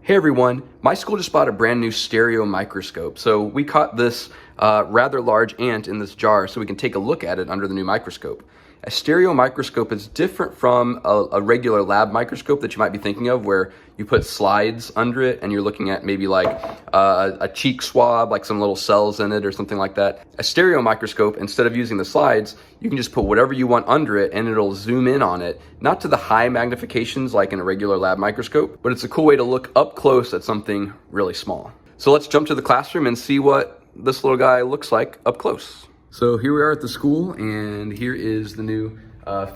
Hey everyone, my school just bought a brand new stereo microscope. So we caught this rather large ant in this jar so we can take a look at it under the new microscope. A stereo microscope is different from a regular lab microscope that you might be thinking of, where you put slides under it and you're looking at maybe like a cheek swab, like some little cells in it or something like that. A stereo microscope, instead of using the slides, you can just put whatever you want under it and it'll zoom in on it, not to the high magnifications like in a regular lab microscope, but it's a cool way to look up close at something really small. So let's jump to the classroom and see what this little guy looks like up close. So here we are at the school, and here is the new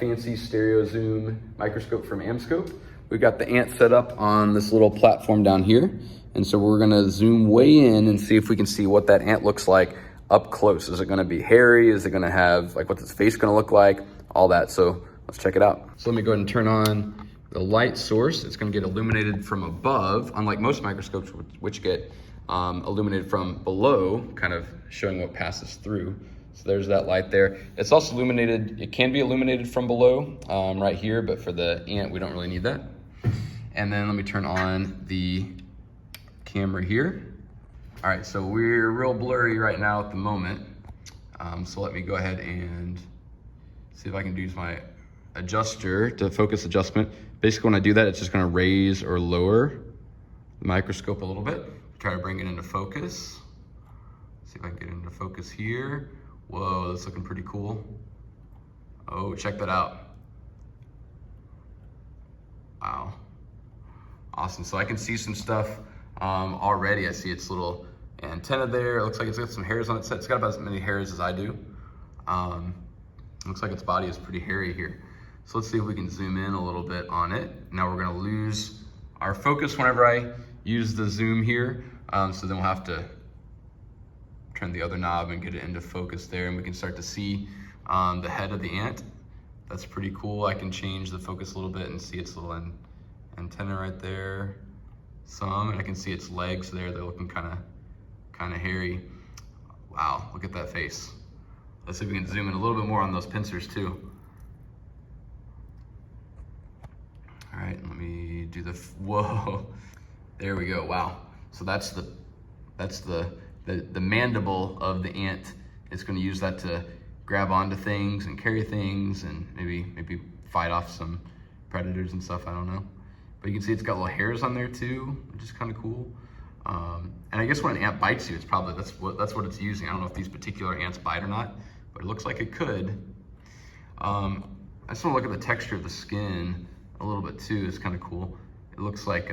fancy stereo zoom microscope from Microscope. We've got the ant set up on this little platform down here, and so we're gonna zoom way in and see if we can see what that ant looks like up close. Is it gonna be hairy? Is it gonna have, like, what's its face gonna look like? All that, so let's check it out. So let me go ahead and turn on the light source. It's gonna get illuminated from above, unlike most microscopes which get illuminated from below, kind of showing what passes through. So there's that light there. It's also illuminated, it can be illuminated from below right here, but for the ant, we don't really need that. And then let me turn on the camera here. All right, so we're real blurry right now at the moment. So let me go ahead and see if I can use my adjuster to focus adjustment. Basically when I do that, it's just gonna raise or lower the microscope a little bit. Try to bring it into focus. See if I can get into focus here. Whoa, that's looking pretty cool. Oh, check that out. Wow, awesome. So I can see some stuff already. I see its little antenna there. It looks like it's got some hairs on its head. It's got about as many hairs as I do. Looks like its body is pretty hairy here. So let's see if we can zoom in a little bit on it. Now we're gonna lose our focus whenever I use the zoom here. So then we'll have to turn the other knob and get it into focus there, and we can start to see the head of the ant. That's pretty cool. I can change the focus a little bit and see its little antenna right there. And I can see its legs there. They're looking kind of hairy. Wow, look at that face. Let's see if we can zoom in a little bit more on those pincers too. All right, let me do the, whoa. There we go, wow. So that's the mandible of the ant. It's gonna use that to grab onto things and carry things and maybe fight off some predators and stuff, I don't know. But you can see it's got little hairs on there too, which is kind of cool. And I guess when an ant bites you, it's probably, that's what it's using. I don't know if these particular ants bite or not, but it looks like it could. I just wanna look at the texture of the skin a little bit too. It's kind of cool. It looks like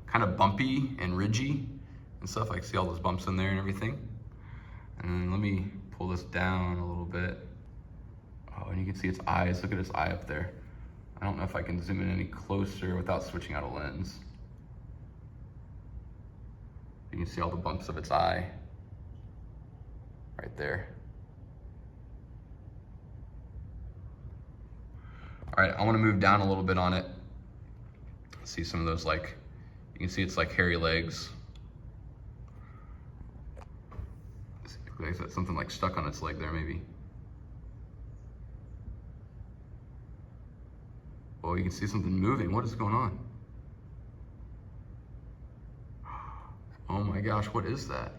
kind of bumpy and ridgy and stuff. I can see all those bumps in there and everything. And then let me pull this down a little bit. Oh, and you can see its eyes. Look at its eye up there. I don't know if I can zoom in any closer without switching out a lens. You can see all the bumps of its eye right there. All right, I want to move down a little bit on it. See some of those, like, you can see it's like hairy legs. It's got something like stuck on its leg there maybe. Oh, you can see something moving. What is going on? Oh my gosh, what is that?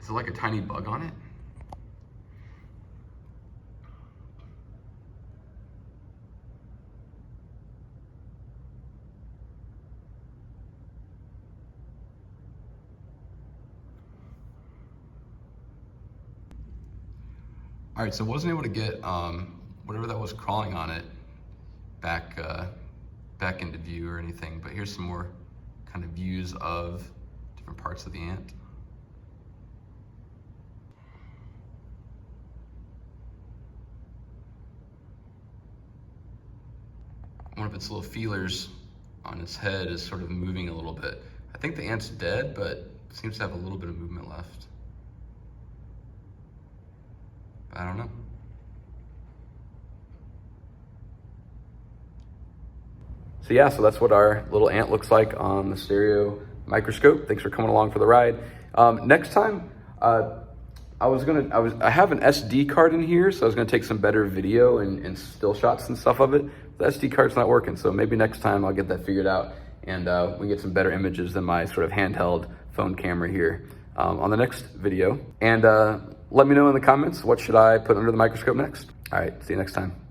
Is it like a tiny bug on it? All right, so I wasn't able to get whatever that was crawling on it back into view or anything, but here's some more kind of views of different parts of the ant. One of its little feelers on its head is sort of moving a little bit. I think the ant's dead, but seems to have a little bit of movement left. I don't know. So yeah, so that's what our little ant looks like on the stereo microscope. Thanks for coming along for the ride. Next time, I have an SD card in here, so I was gonna take some better video and still shots and stuff of it. The SD card's not working, so maybe next time I'll get that figured out and we get some better images than my sort of handheld phone camera here on the next video. And let me know in the comments, what should I put under the microscope next? All right, see you next time.